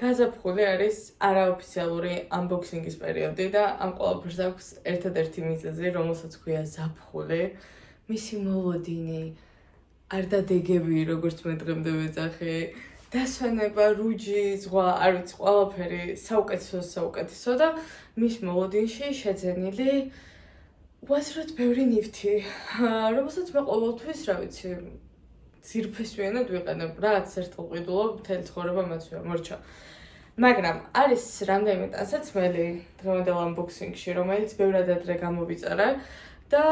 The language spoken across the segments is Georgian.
გაზაფხული არის არაოფიციალური unboxing-ის პერიოდი და ამ ყველაფერს აქვს ერთადერთი მიზეზი, რომელსაც ქვია ზაფხული. მისი მოლოდინი, არ დადეგები, როგორც მე დღემდე ვეძახი, დასვენება, რუჯი, ზღვა, არ ვიცი, ყველაფერი საუკეთესო და მის მოლოდინში შეძენილი უაზროდ ბევრი ნივთი, რომელსაც მე ყოველთვის, რა ვიცი, ძირფესვიანად ვიყენებ, რაღაც ერთად ვყიდულობ, მთელი ცხოვრება მაცვია, მორჩა. მაგრამ არის რამდენიმე ტანსაცმელი დღევანდელ unboxing-ში, რომელიც ბევრად ადრე გამოვიწერე და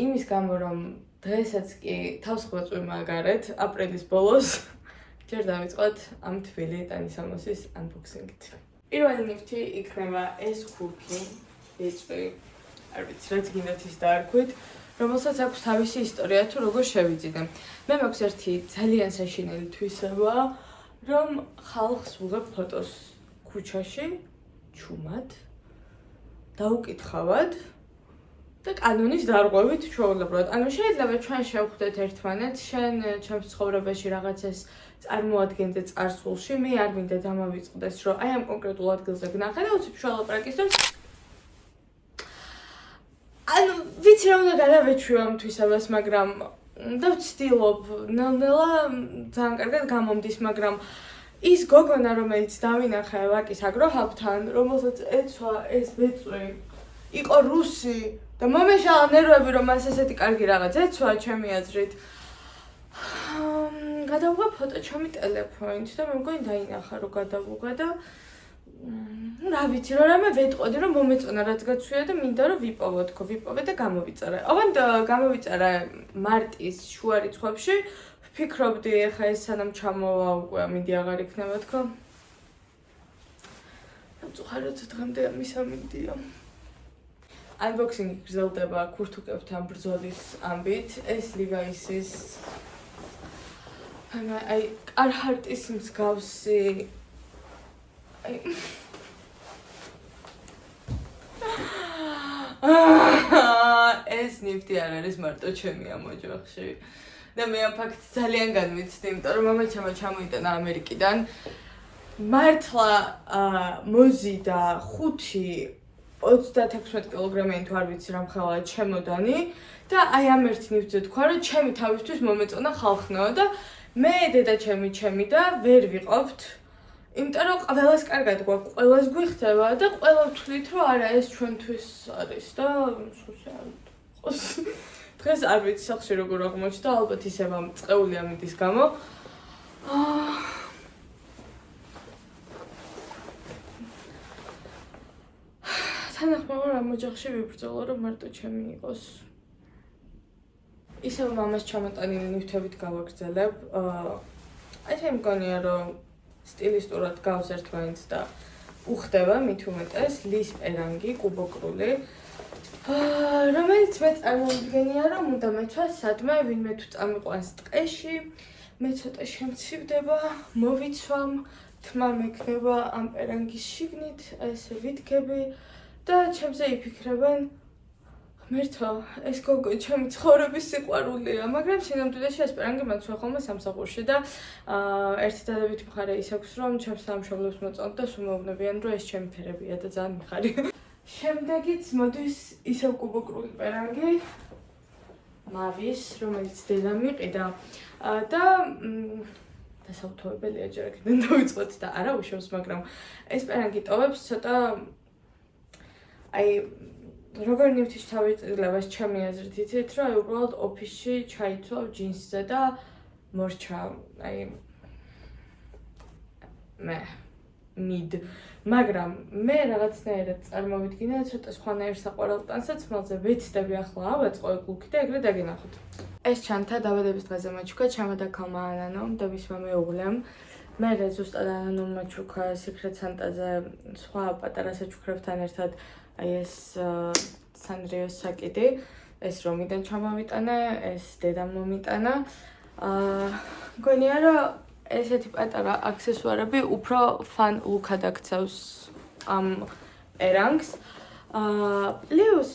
იმის გამო, რომ დღესაც კი თავს ხვეწვი მაგარეთ, აპრილის ბოლოს ჯერ დავიწყოთ ამ თბილი ტანისამოსის unboxing-ით. პირველი ნივთი იქნება ეს ქურქი, ეწვი, არ ვიცი, რაც გინდათ ის დაარქვით, რომელსაც აქვს თავისი ისტორია თუ როგორ შევიძინე. მე მაქვს ერთი ძალიან საშინელი თვისება, რომ ხალხს ვუღებ ფოტოს ქუჩაში, ჩუმად, დაუკითხავად და კანონის დარღვევით ჩვეულებრივად. ანუ შეიძლება ჩვენ შევხვდეთ ერთმანეთს, შენ ჩემს ცხოვრებაში რაღაცას წარმოადგენდე წარსულში, მე არ მინდა დამავიწყდეს, რომ აი ამ კონკრეტულ ადგილზე გნახე და უცებ შველაპარაკის და ანუ ვიცი რა უნდა გადავეჩვიო ამ თვისებას, მაგრამ და ვცდილობ ნელ-ნელა ძალიან კარგად გამომდის, მაგრამ ის გოგონა, რომელიც დავინახე ვაკის აგროჰაბთან, რომელსაც ეცვა ეს ბეწვი, იყო რუსი და მომეშალა ნერვები, რომ მას ესეთი კარგი რაღაც ეცვა, ჩემი აზრით. გადავუღე ფოტო ჩემი ტელეფონით და მე მგონი დაინახა, რომ გადავუღე და რა ვიცი, რომ რამე ვეტყოდი, რომ მომეწონა რაც გაცვია და მინდა რომ ვიპოვე და გამოვიწერე. ოღონდ გამოვიწერე მარტის შუა რიცხვებში. ვფიქრობდი, ეხა ეს სანამ ჩამოვა უკვე ამინდი აღარ იქნება თქო. მწუხაროდ დღემდე ამის ამინდია. Unboxing-ი გრძელდება ქურთუკებთან ბრძოლის ამბით. ეს Levi's-ის აი Carhartt-ის მსგავსი ეს ნივთი არ არის მარტო ჩემი ამ ოჯახში და მე ამ ფაქტს ძალიან განვიცდი, იმიტომ რომ მამაჩემმა ჩამოიტანა ამერიკიდან მართლა მოზიდა 5-36 კილოგრამიანი თუ არ ვიცი რამხელა ჩემოდანი და აი ამ ერთი ნივთზე თქვა, რომ ჩემი თავისთვის მომეწონა ხალხნაო და მე დედა ჩემი და ვერ ვიყოფთ. იმიტომ რომ ყველას კარგად გვაქვს, ყველას გვიხდება და ყველა ვთვლით, რომ არა ეს ჩვენთვის არის და სულში არ იყოს. დღეს არ ვიცი სახლში როგორ აღმოჩნდა, ალბათ ისევ ამ წეული ამინდის გამო. თანახმოვარ ამ ოჯახში ვიბრძოლო, რომ მარტო ჩემი იყოს. ისევ მამას ჩამოტანილი ნივთებით გავაგრძელებ. აი მე მგონია, რომ სტილისტურად გავს ერთმანეთს და უხდება მით უმეტეს ლის პერანგი კუბოკრული, რომელიც მე წარმოვიდგენია, რომ უნდა მეცვას სადმე, ვინმე თუ წამიყვანს ტყეში, მე ცოტა შემცივდება, მოვიცვამ, თმა მექნება ამ პერანგის შიგნით, ესე ვიდგები და ჩემზე იფიქრებენ ღმერთო, ეს გოგო ჩემი ცხოვრების სიყვარულია, მაგრამ სინამდვილეში ეს პერანგი მაცვია ხოლმე სამსახურში და ერთი დადებითი მხარე ის აქვს, რომ ჩემს სამშობლოს მოწონთ და სულ მეუბნებიან, რომ ეს ჩემი ფერებია და ძალიან მიხარია. შემდეგიც მოდის ისევ კუბოკრული პერანგი, მავის, რომელიც დედამ იყიდა და დასაუთოებელია ჯერ აქედან დავიწყოთ და არა უშავს, მაგრამ ეს პერანგი ტოვებს ცოტა აი როგორ ნივთის თავისწილებას ჩემი აზრით იცით, რომ აი უბრალოდ ოფისში ჩაიცვალ ჯინსზე და მორჩა, აი მაგრამ მე რაღაცნაირად წარმოვიდგინე ცოტა სხვანაირ საყვარელ ტანსაცმელზე, ვეცდები ახლა ავაწყო გულქი და ეგრე დაგენახოთ. ეს ჩანთა დაბადების დღეზე მაჩუქა ჩემადა ქალმა ანანომ და მისმა მეუღლემ. მე ზუსტად ანანომ მაჩუქა Secret Santa-ზე სხვა პატარა საჩუქრებთან ერთად აი ეს სანდრიოს საკიდი, ეს რომიდან ჩამოვიტანე, ეს დედამ მომიტანა. მგონია, რომ ესეთი პატარა აქსესუარები უფრო ფან ლუკად აქცევს ამ პერანგს. პლუს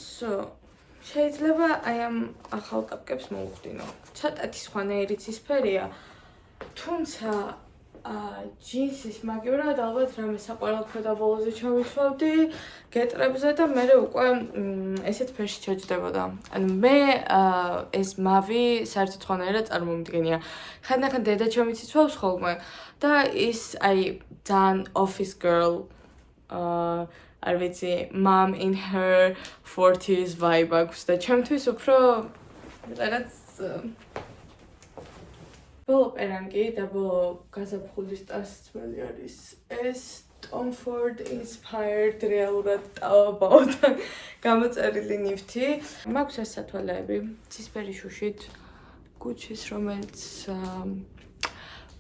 შეიძლება აი ამ ახალ კაპკებს მოუხდინო. ცოტათი სხვანაირი ცისფერია, თუმცა ჯინსის მაგივრად ალბათ რამე საყვარელ ქვედაბოლოზე ჩავიცვავდი, გეტრებზე და მე უკვე ესეთ ფერში ჩაჯდებოდა. ანუ მე ეს მავი საერთოდ ხანერა წარმომდგენია. ხანდახან დედა ჩემიც იცვავს ხოლმე და ის აი ძალიან office girl არ ვიცი, mom in her 40s vibe აქვს და ჩემთვის უფრო რაღაც ბოლო პერანგი და ბოლო გაზაფხულის ტასმელი არის ეს Tom Ford inspired რეალურად ტავაბაოდან გამოწერილი ნივთი. მაქვს ეს სათვალეები ცისფერი შუშით Gucci-ს, რომელიც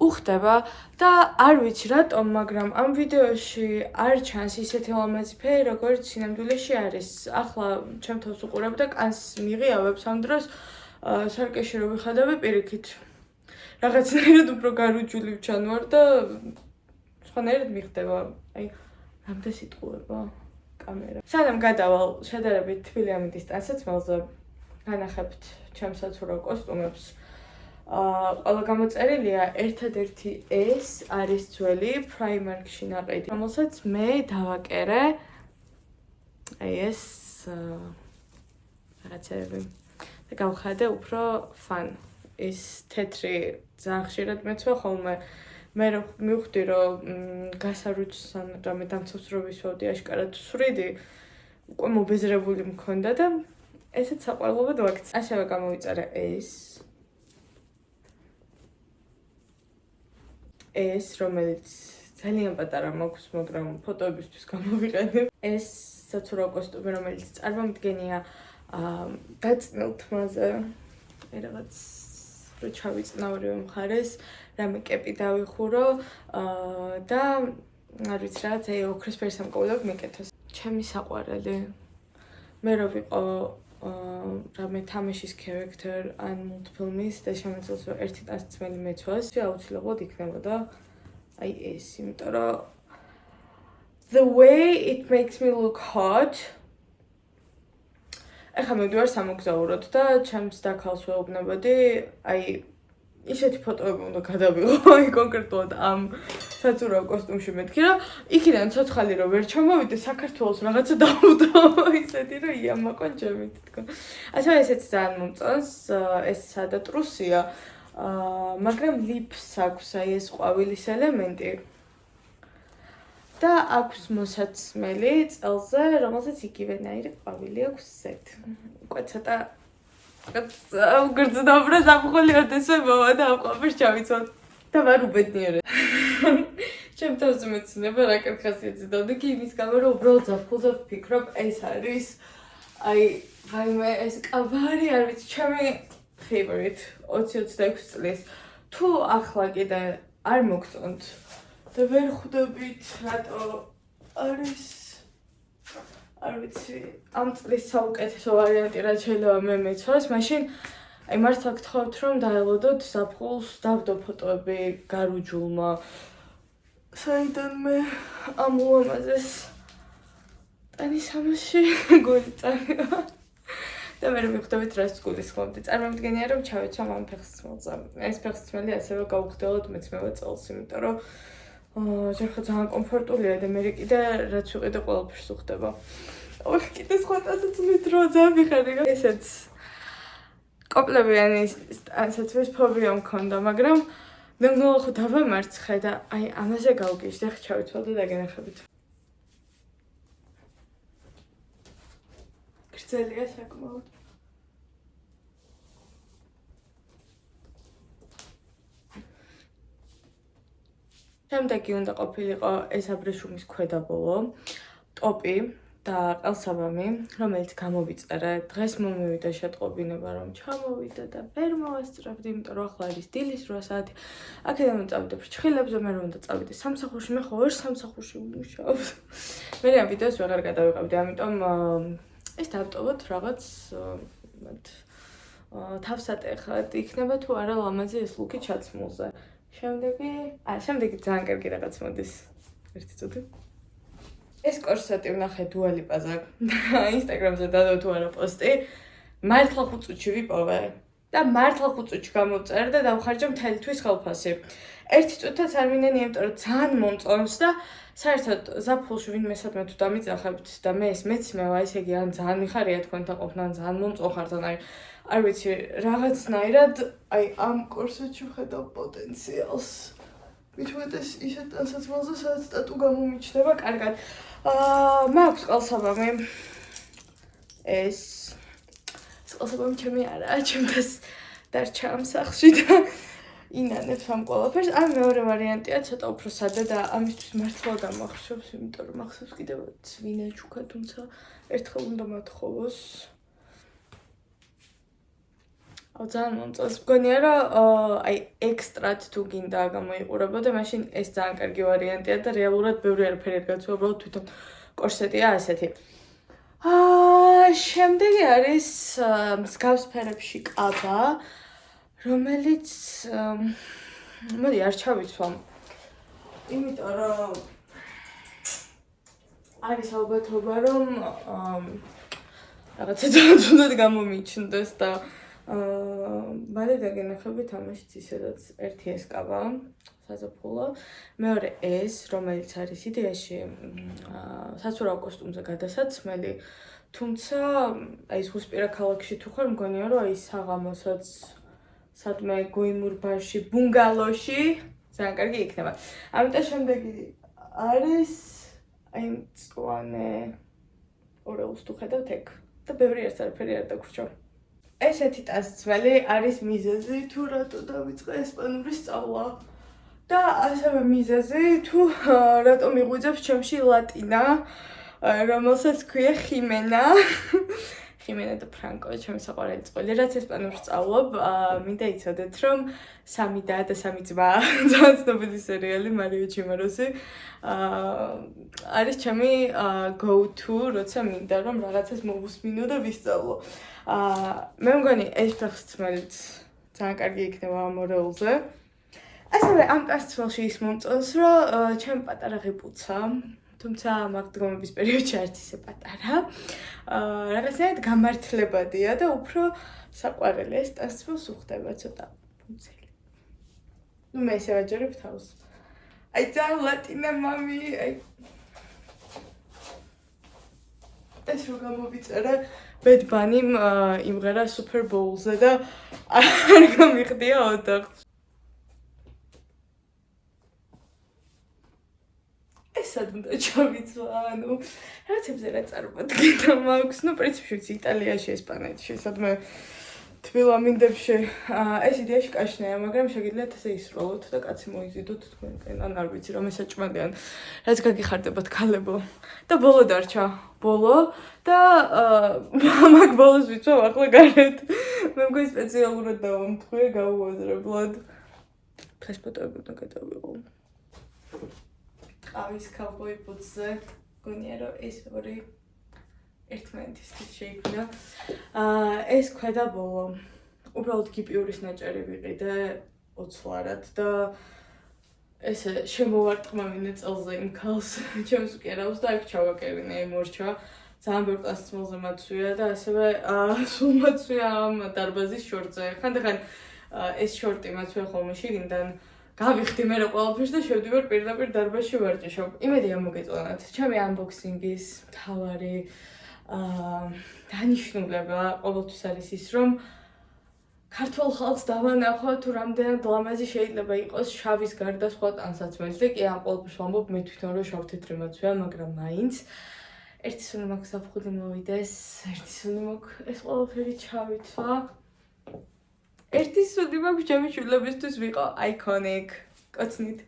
უხდება და არ ვიცი რატომ, მაგრამ ამ ვიდეოში არ ჩანს ისეთი ლამაზი ფერი, როგორც სინამდვილეში არის. ახლა ჩემ თავს უყურებ და კანს მიღიავებს ამ დროს სარკეში რო ვიხადები პირიქით. რაღაცნაირად უფრო გარუჯული ვჩანვარ და სხვანაირად მიხდება. აი, რამდენი სიტყუება კამერა. სანამ გადავალ შედარებით თბილი ამინდის ტანსაცმელზე, განახებთ ჩემს საცურაო კოსტუმებს. ყველა გამოწერილია ერთადერთი ეს არის ძველი Primark-ში ნაყიდი, რომელსაც მე დავაკერე. აი ეს რაღაცები. და გავხადე უფრო fun. ის თეთრი ძალიან ხშირად მეცვა ხოლმე. მე მივხვდი რომ გასარუჩს ან რამე დამცავს რო ვისვავდი აშკარად სვრიდი, უკვე მობეზრებული მქონდა და ესეც საყვარლობად ვაქცია. ასევე გამოვიწერე ეს, რომელიც ძალიან პატარა მაქვს, მაგრამ ფოტოებისთვის გამოვიყენებ. ეს საცურაო კოსტუმი, რომელიც წარმომდგენია დაწნილ თმაზე. რაღაც რო ჩავიწნავ ორივე მხარეს, რამე კეპი დავიხურო და არ ვიცი რაღაც აი ოქროს ფერის სამკაულები მეკეთოს. ჩემი საყვარელი. მე რო ვიყო რამე თამაშის character ან მულტფილმის და შემეძლოს რომ ერთი ტანსაცმელი მეცვას, აუცილებლად იქნებოდა აი ეს, იმიტომ რომ the way it makes me look hot. ეხლა მივდივარ სამოგზაუროდ და ჩემს დაქალს ვეუბნებოდი, აი ისეთი ფოტოები უნდა გადავიღო, აი კონკრეტულად ამ საცურაო კოსტუმში მეთქი, რომ იქიდან ცოცხალი რომ ვერ ჩამოვიდე, საქართველოს რაღაცა დავუდო, ისეთი რომ იამაყონ ჩემით თქო. ასევე ესეც ძალიან მომწონს, ეს სადა ტრუსია, მაგრამ lips აქვს აი ეს ყვავილის ელემენტი. და აქვს მოსაცმელი წელზე, რომელსაც იგივენაირი ყვავილი აქვს ზედ. უკვე ცოტა გრძნობა ზაფხული ოდესვე მოვა და ამ ყვავილს ჩავიცვალ და ვარ უბედნიერე. ჩემ თავზე მეცნობა რა კითხას ეძებდი კი იმის გამო რომ უბრალოდ ზაფხულზე ვფიქრობ ეს არის აი ვაიმე ეს კაბარი არ ვიცი ჩემი favorite 20-26 წლის თუ ახლა კიდე არ მოგწონთ და ვერ ხვდებით რატო არის არ ვიცი ამ წლის საუკეთესო ვარიანტი რაც შეიძლება მე მეცვალეს მაშინ აი მართლა გთხოვთ რომ დაელოდოთ ზაფხულს დავდო ფოტოები გარუჯულმა საიდან მე ამ უამაზეს ტანისამოსში გული წავიდა და მე მივხვდებით რაც გულისხმობდი წარმომდგენია რომ ჩავეცვამ ამ ფეხსაცმელზე ეს ფეხსაცმელი ასევე გავხდელოთ მე-9 წელს იმიტომ რომ ჯერ ხო ძალიან კომფორტულია და მე კიდე რაც ვიყიდე ყველაფერს უხდება. ოღ კიდე სხვა ტანსაცმლის დრო ძალიან მიხარი. ესეც კოპლებიანი ტანსაცმლის ფობია მქონდა, მაგრამ მე ხო დავამარცხე და აი ამაზე გავგიჟდე ხ ჩავიცვალ და დაგენახებით. გრძელია საკმაოდ. შემდეგი უნდა ყოფილიყო ეს აბრეშუმის ქვედაბოლო, ტოპი და ყელსაბამი, რომელიც გამოვიწერე. დღეს მომივიდა შეტყობინება რომ ჩამოვიდა და ვერ მოვასწრებდი, იმიტომ რომ ახლა არის დილის 8 საათი. აქედან წავიდე ფრჩხილებზე, მე რომ უნდა წავიდე სამსახურში, მე ხო ვერ სამსახურში ვმუშაობ. მე ამ ვიდეოს ვეღარ გადავიყავდი, ამიტომ ეს დავტოვოთ რაღაც თავსატეხად იქნება თუ არა ლამაზი ეს ლუკი ჩაცმულზე. შემდეგი ძალიან კარგი რაღაც მოდის. ერთი წუთი. ეს კორსეტი ვნახე Dua Lipa-ზე და Instagram-ზე დადო თუ არა პოსტი. მართლა 5 წუთში ვიპოვე. და მართლა 5 წუთში გამოვწერე და დავხარჯე მთელი თვის ხელფასი. 1 წუთაც არ მინდენი, იმიტომ რომ ძალიან მომწონს და საერთოდ ზაფხულში ვინმე სადმე თუ დამიძახებთ და მე ეს მეცმევა, ესე იგი ან ძალიან მიხარია თქვენთან ყოფნა, ან ძალიან მომწონხართ, ან არ ვიცი, რაღაცნაირად აი ამ კურსეთში ვხედავ პოტენციალს. მithumetes ისეთ ტანსაცმელზე, სადაც სტატუ გამომიჩნდება კარგად. მაქვს ყალსაბამი. ეს ყალსაბამი ჩემი არაა, ჩემს დარჩა ამ სახლში და ინანებს ამ ყველაფერს. ან მეორე ვარიანტია ცოტა უფრო სადა და ამისთვის მართლა დამახშობს, იმიტომ რომ ახსოვს კიდევ ვინაჩუქა, თუმცა ერთხელ უნდა მათხოვოს. ძალიან მომწონს. მგონია რომ აი ექსტრად თუ გინდა გამოიყურებოდა, მაშინ ეს ძალიან კარგი ვარიანტია და რეალურად ბევრი არაფერი არ გაცვლა, უბრალოდ თვითონ კორსეტია ასეთი. შემდეგი არის მსგავს ფერებში კაბა, რომელიც მოდი არ ჩავიცვალ. იმიტომ რომ არის ალბათობა რომ რაღაცა ძალიან გამომიჩნდეს და მალე დაგენახებით ამაშიც ისედაც ერთი ეს კაბა საზაფხულო, მეორე ეს, რომელიც არის იდეაში საცურაო კოსტუმზე გადასაცმელი, თუმცა აი ზღვისპირა ქალაქში თუ ხარ, მგონია რომ აი საღამოსაც სადმე გოიმურ ბარში, ბუნგალოში ძალიან კარგი იქნება. ამიტომ შემდეგი არის აი მწვანე ორეულს თუ ხედავთ ეგ და ბევრი არაფერი არ დაგვრჩა. ესეთი ტანსაცმელი არის მიზეზი თუ რატო დავიწყე ესპანური სწავლა და ასევე მიზეზი თუ რატო მიღვიძებს ჩემში ლატინა, რომელსაც ქვია ხიმენა. ხიმენა და ფრანკო, ჩემი საყვარელი წყვილი, რაც ესპანურს სწავლობ, მინდა იცოდეთ, რომ სამი და და სამი ძმა, ძალიან ცნობილი სერიალი მარიო ჩიმაროსი, არის ჩემი go to, როცა მინდა რომ რაღაცას მოვუსმინო და ვისწავლო. მე მგონი ეს ტანსაცმელიც ძალიან კარგი იქნება ამ ორეულზე. ასევე ამ ტანსაცმელში ის მომწონს, რომ ჩემი პატარა ღიპუცა, თუმცა მაგდგომების პერიოდში არც ისე პატარა. რაღაცნაირად გამართლებადია და უფრო საყვარელი ეს ტანსაცმელს უხდება ცოტა ფუცელი. მე ესე ვაჯერებ თავს. აი ძალიან ლატინა მამი, აი ეს რო გამოვიწერე Bad Bunny-მ იმღერა Super Bowl-ზე და არ გამიხდია ოთახში. ესად უნდა ჩავიცვა, ანუ რაღაცებზე რა წარმოადგენდა მაქვს, ну, პრინციპში ვიცი, იტალიაში, ესპანეთში, სადმე თბილამინდებში ეს იდეაში კაშნია, მაგრამ შეგიძლიათ ესე ისროლოთ და კაცი მოიზიდოთ თქვენკენ, ან არ ვიცი, რომ ესაჭმელიან, რაც გაგიხარდებათ ქალებო. და ბოლო დარჩა, ბოლო და მაგ ბოლოს ვიცვა ახლა გარეთ. მე მგონი სპეციალურად დავამთხვე, გავუაზრებლად. ეს ფოტოები უნდა გადავიღო. ყავის კავბოი ბუთზე, მგონია რომ ეს ორი ერთმანეთისთვის შეიქმნა. ეს ქვედა ბოლო. უბრალოდ გიპიურის ნაჭერი ვიყიდე ოცლარად და ესე შემოვარტყმავინე წელზე იმ ქალს, ჩემს უკერავს და აქ ჩავაკერინე მორჩა. ძალიან ბევრ ტანსაცმელზე მაცვია და ასევე სულ მაცვია ამ დარბაზის შორტზე. ხანდახან ეს შორტი მაცვია ხოლმე შიგნიდან გავიხდი მე რა ყველაფერს და შევდივარ პირდაპირ დარბაზში ვარჯიშობ. იმედია მოგეწონათ. ჩემი unboxing-ის მთავარი დანიშნულება ყოველთვის არის ის, რომ ქართულ ხალხს დავანახო თუ რამდენად ლამაზი შეიძლება იყოს შავის გარდა სხვა ტანსაცმელი და კი ამ ყველაფერს ვამბობ მე თვითონ რომ შავ-თეთრი მაცვია, მაგრამ მაინც ერთი სუნი მაქვს საფხული მოვიდეს, ერთი სუნი მაქვს ეს ყველაფერი ჩავიცვა. ერთი სუნი მაქვს ჩემი შვილებისთვის ვიყო iconic. კოცნით.